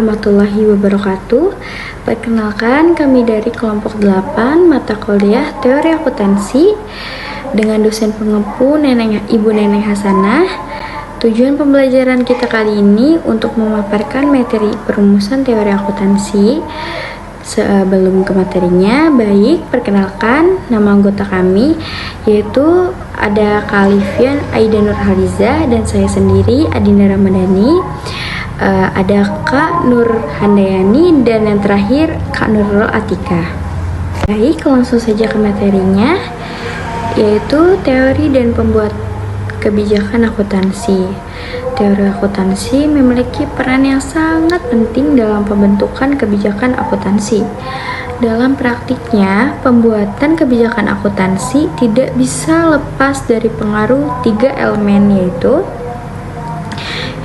warahmatullahi wabarakatuh. Perkenalkan, kami dari kelompok 8 mata kuliah Teori Akuntansi dengan dosen pengempu Ibu Neneng Hasanah. Tujuan pembelajaran kita kali ini untuk memaparkan materi perumusan teori akuntansi. Sebelum ke materinya, baik, perkenalkan nama anggota kami, yaitu ada Kak Alifian Aida Nurhaliza dan saya sendiri Adinda Ramadhani. Ada Kak Nur Handayani dan yang terakhir Kak Nurul Atika. Baik, langsung saja ke materinya, yaitu teori dan pembuat kebijakan akuntansi. Teori akuntansi memiliki peran yang sangat penting dalam pembentukan kebijakan akuntansi. Dalam praktiknya, pembuatan kebijakan akuntansi tidak bisa lepas dari pengaruh 3 elemen, yaitu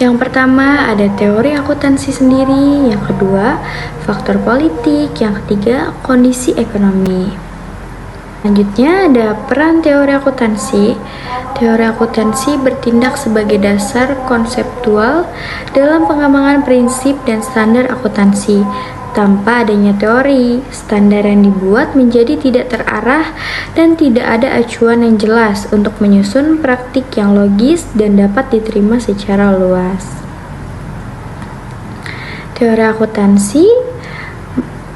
yang pertama ada teori akuntansi sendiri, yang kedua faktor politik, yang ketiga kondisi ekonomi. Selanjutnya ada peran teori akuntansi. Teori akuntansi bertindak sebagai dasar konseptual dalam pengembangan prinsip dan standar akuntansi. Tanpa adanya teori, standar yang dibuat menjadi tidak terarah dan tidak ada acuan yang jelas untuk menyusun praktik yang logis dan dapat diterima secara luas. Teori akuntansi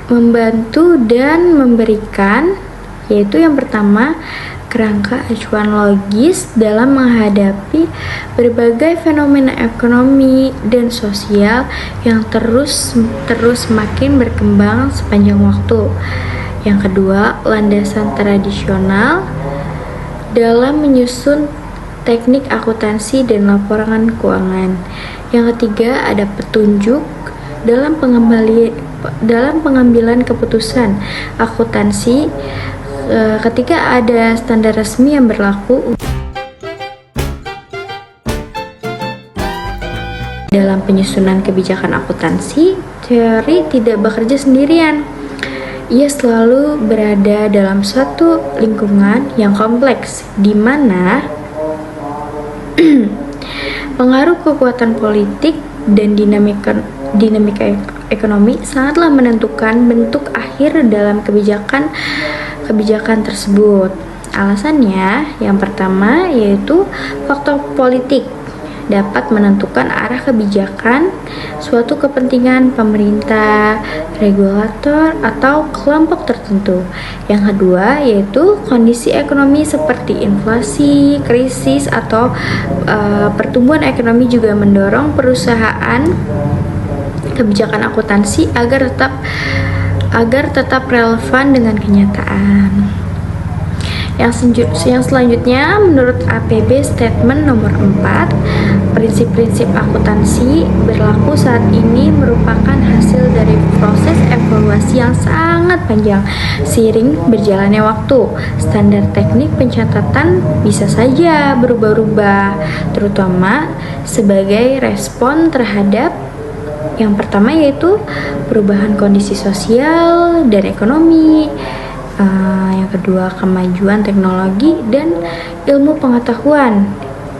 membantu dan memberikan, yaitu yang pertama, kerangka acuan logis dalam menghadapi berbagai fenomena ekonomi dan sosial yang terus makin berkembang sepanjang waktu. Yang kedua, landasan tradisional dalam menyusun teknik akuntansi dan laporan keuangan. Yang ketiga, ada petunjuk dalam pengambilan keputusan akuntansi ketika ada standar resmi yang berlaku. Dalam penyusunan kebijakan akuntansi, teori tidak bekerja sendirian. Ia selalu berada dalam suatu lingkungan yang kompleks, di mana pengaruh kekuatan politik dan dinamika ekonomi sangatlah menentukan bentuk akhir dalam kebijakan tersebut. Alasannya, yang pertama yaitu faktor politik dapat menentukan arah kebijakan suatu kepentingan pemerintah, regulator, atau kelompok tertentu. Yang kedua yaitu kondisi ekonomi seperti inflasi, krisis, atau pertumbuhan ekonomi juga mendorong perusahaan kebijakan akuntansi agar tetap relevan dengan kenyataan. Yang selanjutnya, menurut APB Statement nomor 4, prinsip-prinsip akuntansi berlaku saat ini merupakan hasil dari proses evaluasi yang sangat panjang. Seiring berjalannya waktu, standar teknik pencatatan bisa saja berubah-ubah, terutama sebagai respon terhadap yang pertama yaitu perubahan kondisi sosial dan ekonomi, yang kedua kemajuan teknologi dan ilmu pengetahuan,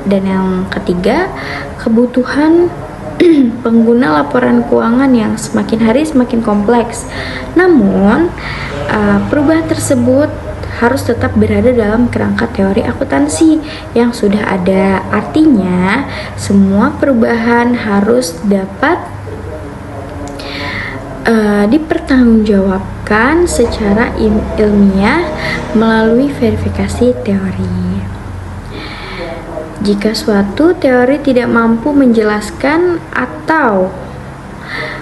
dan yang ketiga kebutuhan pengguna laporan keuangan yang semakin hari semakin kompleks. Namun perubahan tersebut harus tetap berada dalam kerangka teori akuntansi yang sudah ada. Artinya semua perubahan harus dapat dipertanggungjawabkan secara ilmiah melalui verifikasi teori. Jika suatu teori tidak mampu menjelaskan atau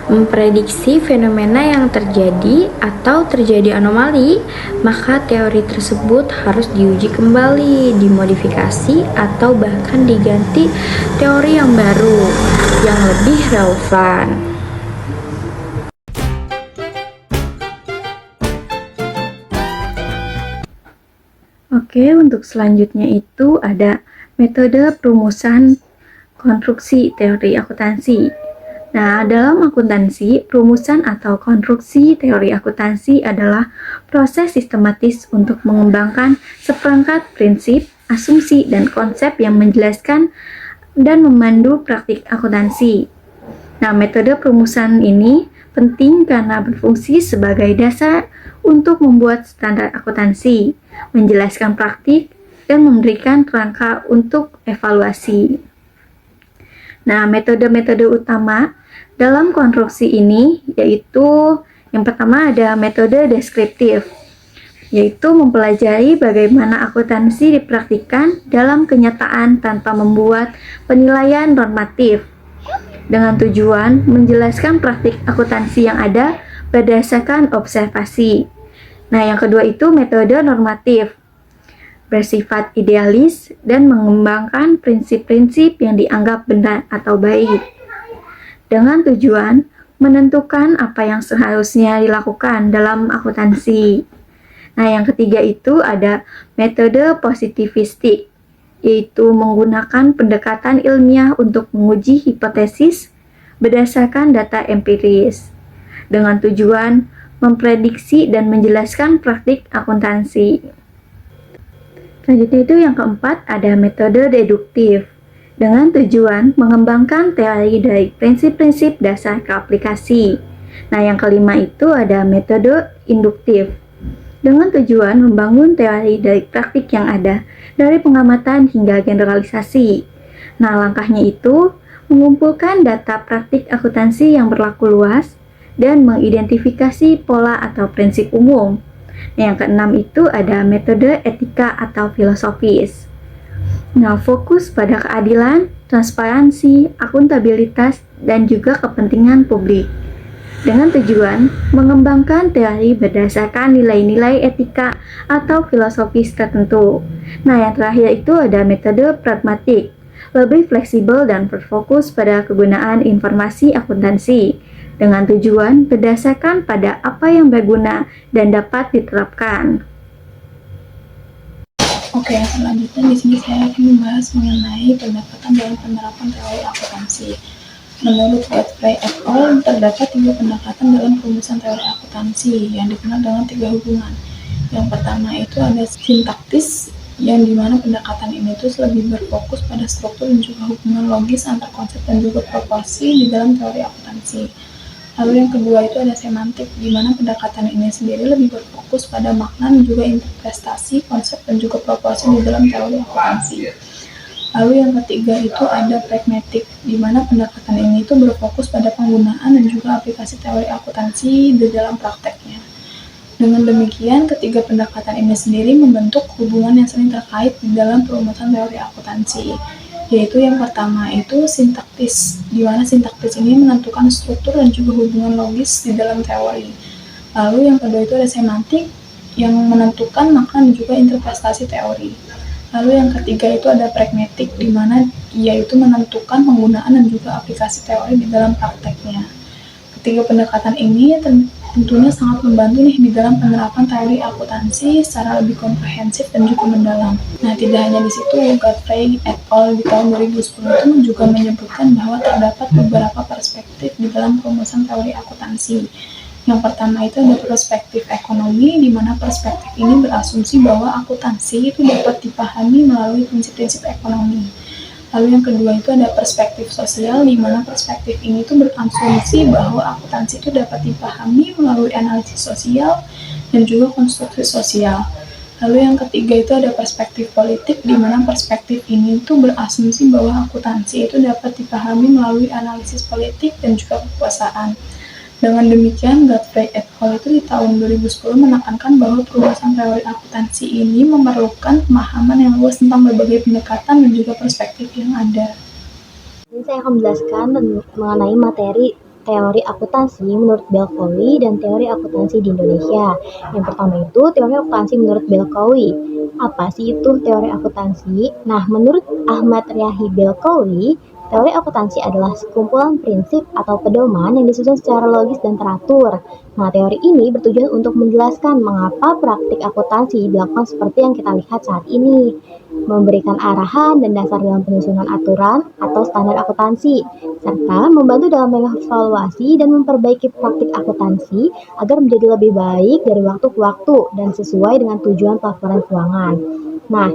memprediksi fenomena yang terjadi atau terjadi anomali, maka teori tersebut harus diuji kembali, dimodifikasi, atau bahkan diganti teori yang baru yang lebih relevan. Oke, untuk selanjutnya itu ada metode perumusan konstruksi teori akuntansi. Nah, dalam akuntansi, perumusan atau konstruksi teori akuntansi adalah proses sistematis untuk mengembangkan seperangkat prinsip, asumsi, dan konsep yang menjelaskan dan memandu praktik akuntansi. Nah, metode perumusan ini penting karena berfungsi sebagai dasar untuk membuat standar akuntansi, menjelaskan praktik, dan memberikan kerangka untuk evaluasi. Nah, metode-metode utama dalam konstruksi ini yaitu yang pertama ada metode deskriptif, yaitu mempelajari bagaimana akuntansi dipraktikkan dalam kenyataan tanpa membuat penilaian normatif, dengan tujuan menjelaskan praktik akuntansi yang ada berdasarkan observasi. Nah, yang kedua itu metode normatif, bersifat idealis dan mengembangkan prinsip-prinsip yang dianggap benar atau baik, dengan tujuan menentukan apa yang seharusnya dilakukan dalam akuntansi. Nah, yang ketiga itu ada metode positivistik, yaitu menggunakan pendekatan ilmiah untuk menguji hipotesis berdasarkan data empiris, dengan tujuan memprediksi dan menjelaskan praktik akuntansi. Selanjutnya itu yang keempat ada metode deduktif, dengan tujuan mengembangkan teori dari prinsip-prinsip dasar ke aplikasi. Nah, yang kelima itu ada metode induktif, dengan tujuan membangun teori dari praktik yang ada, dari pengamatan hingga generalisasi. Nah, langkahnya itu mengumpulkan data praktik akuntansi yang berlaku luas dan mengidentifikasi pola atau prinsip umum. Nah, yang keenam itu ada metode etika atau filosofis. Nah, fokus pada keadilan, transparansi, akuntabilitas, dan juga kepentingan publik, dengan tujuan mengembangkan teori berdasarkan nilai-nilai etika atau filosofis tertentu. Nah, yang terakhir itu ada metode pragmatik, lebih fleksibel dan berfokus pada kegunaan informasi akuntansi, dengan tujuan berdasarkan pada apa yang berguna dan dapat diterapkan. Oke, selanjutnya di sini saya akan membahas mengenai pendekatan dalam penerapan teori akuntansi. Menurut Godfrey et al., terdapat 3 pendekatan dalam perumusan teori akuntansi yang dikenal dengan 3 hubungan. Yang pertama itu ada sintaktis, yang dimana pendekatan ini tuh lebih berfokus pada struktur dan juga hubungan logis antar konsep dan juga proporsi di dalam teori akuntansi. Lalu yang kedua itu ada semantik, di mana pendekatan ini sendiri lebih berfokus pada makna dan juga interpretasi konsep dan juga proporsi di dalam teori akuntansi. Lalu yang ketiga itu ada pragmatik, di mana pendekatan ini itu berfokus pada penggunaan dan juga aplikasi teori akuntansi di dalam prakteknya. Dengan demikian, ketiga pendekatan ini sendiri membentuk hubungan yang sering terkait di dalam perumusan teori akuntansi, yaitu yang pertama itu sintaktis, di mana sintaktis ini menentukan struktur dan juga hubungan logis di dalam teori. Lalu yang kedua itu ada semantik, yang menentukan makna dan juga interpretasi teori. Lalu yang ketiga itu ada pragmatik, di mana ia itu menentukan penggunaan dan juga aplikasi teori di dalam prakteknya. Ketiga pendekatan ini tentunya sangat membantu nih di dalam penerapan teori akuntansi secara lebih komprehensif dan juga mendalam. Nah, tidak hanya di situ, Godfrey et al. Di tahun 2010 itu juga menyebutkan bahwa terdapat beberapa perspektif di dalam perumusan teori akuntansi. Yang pertama itu ada perspektif ekonomi, di mana perspektif ini berasumsi bahwa akuntansi itu dapat dipahami melalui prinsip-prinsip ekonomi. Lalu yang kedua itu ada perspektif sosial, di mana perspektif ini tuh berasumsi bahwa akuntansi itu dapat dipahami melalui analisis sosial dan juga konstruksi sosial. Lalu yang ketiga itu ada perspektif politik, di mana perspektif ini tuh berasumsi bahwa akuntansi itu dapat dipahami melalui analisis politik dan juga kekuasaan. Dengan demikian, Godfrey et al. Itu di tahun 2010 menekankan bahwa perumusan teori akuntansi ini memerlukan pemahaman yang luas tentang berbagai pendekatan dan juga perspektif yang ada. Ini saya akan menjelaskan mengenai materi teori akuntansi menurut Belkowi dan teori akuntansi di Indonesia. Yang pertama itu teori akuntansi menurut Belkowi. Apa sih itu teori akuntansi? Nah, menurut Ahmad Riyadi Belkowi, teori akuntansi adalah sekumpulan prinsip atau pedoman yang disusun secara logis dan teratur. Nah, teori ini bertujuan untuk menjelaskan mengapa praktik akuntansi dilakukan seperti yang kita lihat saat ini, memberikan arahan dan dasar dalam penyusunan aturan atau standar akuntansi, serta membantu dalam mengevaluasi dan memperbaiki praktik akuntansi agar menjadi lebih baik dari waktu ke waktu dan sesuai dengan tujuan pelaporan keuangan. Nah,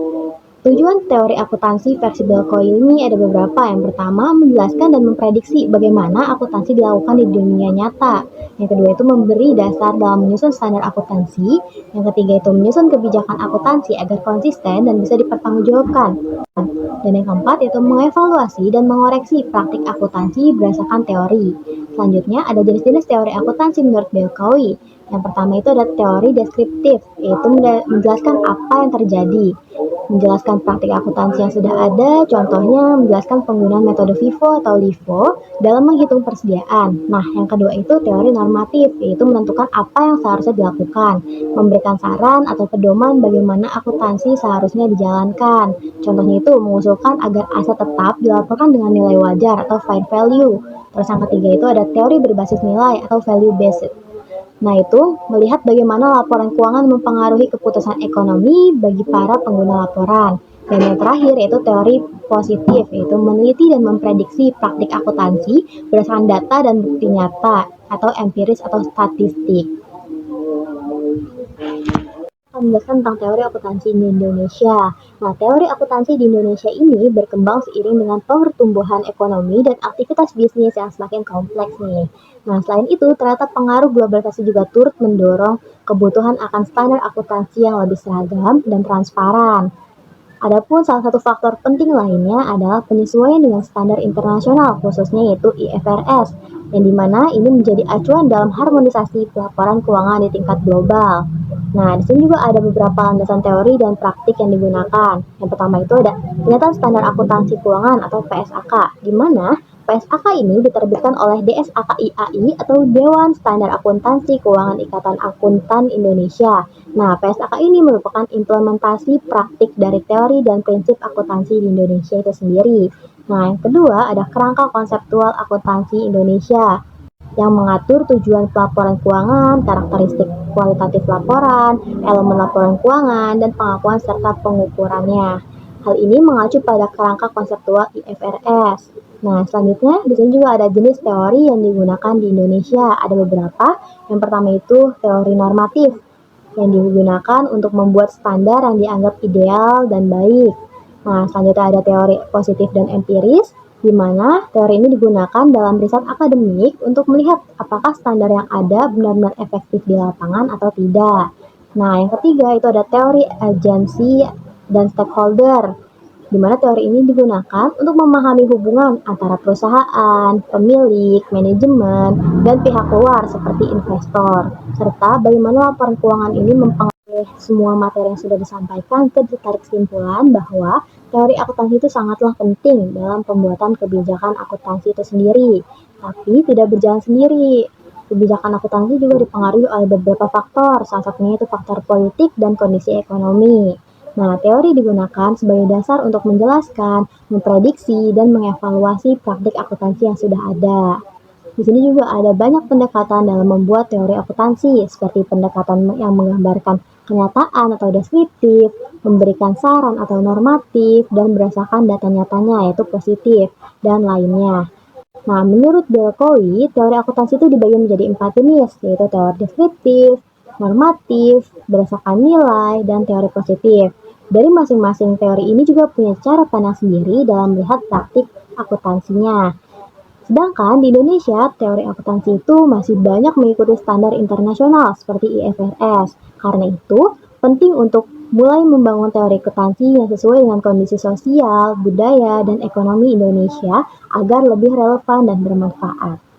Tujuan teori akuntansi versi Belko ini ada beberapa. Yang pertama, menjelaskan dan memprediksi bagaimana akuntansi dilakukan di dunia nyata. Yang kedua itu memberi dasar dalam menyusun standar akuntansi. Yang ketiga itu menyusun kebijakan akuntansi agar konsisten dan bisa dipertanggungjawabkan. Dan yang keempat yaitu mengevaluasi dan mengoreksi praktik akuntansi berdasarkan teori. Selanjutnya ada jenis-jenis teori akuntansi menurut Belkowi. Yang pertama itu ada teori deskriptif, yaitu menjelaskan apa yang terjadi, menjelaskan praktik akuntansi yang sudah ada, contohnya menjelaskan penggunaan metode FIFO atau LIFO dalam menghitung persediaan. Nah, yang kedua itu teori normatif, yaitu menentukan apa yang seharusnya dilakukan, memberikan saran atau pedoman bagaimana akuntansi seharusnya dijalankan. Contohnya itu mengusulkan agar aset tetap dilaporkan dengan nilai wajar atau fair value. Terus yang ketiga itu ada teori berbasis nilai atau value based. Nah, itu melihat bagaimana laporan keuangan mempengaruhi keputusan ekonomi bagi para pengguna laporan. Dan yang terakhir yaitu teori positif, yaitu meneliti dan memprediksi praktik akuntansi berdasarkan data dan bukti nyata atau empiris atau statistik. Menjelaskan tentang teori akuntansi di Indonesia. Nah, teori akuntansi di Indonesia ini berkembang seiring dengan pertumbuhan ekonomi dan aktivitas bisnis yang semakin kompleks nih. Nah, selain itu, ternyata pengaruh globalisasi juga turut mendorong kebutuhan akan standar akuntansi yang lebih seragam dan transparan. Adapun salah satu faktor penting lainnya adalah penyesuaian dengan standar internasional, khususnya yaitu IFRS, yang dimana ini menjadi acuan dalam harmonisasi pelaporan keuangan di tingkat global. Nah, di sini juga ada beberapa landasan teori dan praktik yang digunakan. Yang pertama itu ada Pernyataan Standar Akuntansi Keuangan atau PSAK, di mana PSAK ini diterbitkan oleh DSAKIAI atau Dewan Standar Akuntansi Keuangan Ikatan Akuntan Indonesia. Nah, PSAK ini merupakan implementasi praktik dari teori dan prinsip akuntansi di Indonesia itu sendiri. Nah, yang kedua ada Kerangka Konseptual Akuntansi Indonesia yang mengatur tujuan pelaporan keuangan, karakteristik kualitatif laporan, elemen laporan keuangan, dan pengakuan serta pengukurannya. Hal ini mengacu pada kerangka konseptual IFRS. Nah, selanjutnya di sini juga ada jenis teori yang digunakan di Indonesia. Ada beberapa. Yang pertama itu teori normatif yang digunakan untuk membuat standar yang dianggap ideal dan baik. Nah, selanjutnya ada teori positif dan empiris, di mana teori ini digunakan dalam riset akademik untuk melihat apakah standar yang ada benar-benar efektif di lapangan atau tidak. Nah, yang ketiga itu ada teori agensi dan stakeholder, di mana teori ini digunakan untuk memahami hubungan antara perusahaan, pemilik, manajemen, dan pihak luar seperti investor, serta bagaimana laporan keuangan ini mempengaruhi semua materi yang sudah disampaikan ke ditarik kesimpulan bahwa teori akuntansi itu sangatlah penting dalam pembuatan kebijakan akuntansi itu sendiri, tapi tidak berjalan sendiri. Kebijakan akuntansi juga dipengaruhi oleh beberapa faktor, salah satunya itu faktor politik dan kondisi ekonomi. Nah, teori digunakan sebagai dasar untuk menjelaskan, memprediksi, dan mengevaluasi praktik akuntansi yang sudah ada. Di sini juga ada banyak pendekatan dalam membuat teori akuntansi, seperti pendekatan yang menggambarkan kenyataan atau deskriptif, memberikan saran atau normatif, dan berdasarkan data nyatanya yaitu positif, dan lainnya. Nah, menurut Belkowi, teori akuntansi itu dibagi menjadi 4 jenis, yaitu teori deskriptif, normatif, berdasarkan nilai, dan teori positif. Dari masing-masing teori ini juga punya cara pandang sendiri dalam melihat praktik akuntansinya. Sedangkan di Indonesia, teori akuntansi itu masih banyak mengikuti standar internasional seperti IFRS. Karena itu, penting untuk mulai membangun teori akuntansi yang sesuai dengan kondisi sosial, budaya, dan ekonomi Indonesia agar lebih relevan dan bermanfaat.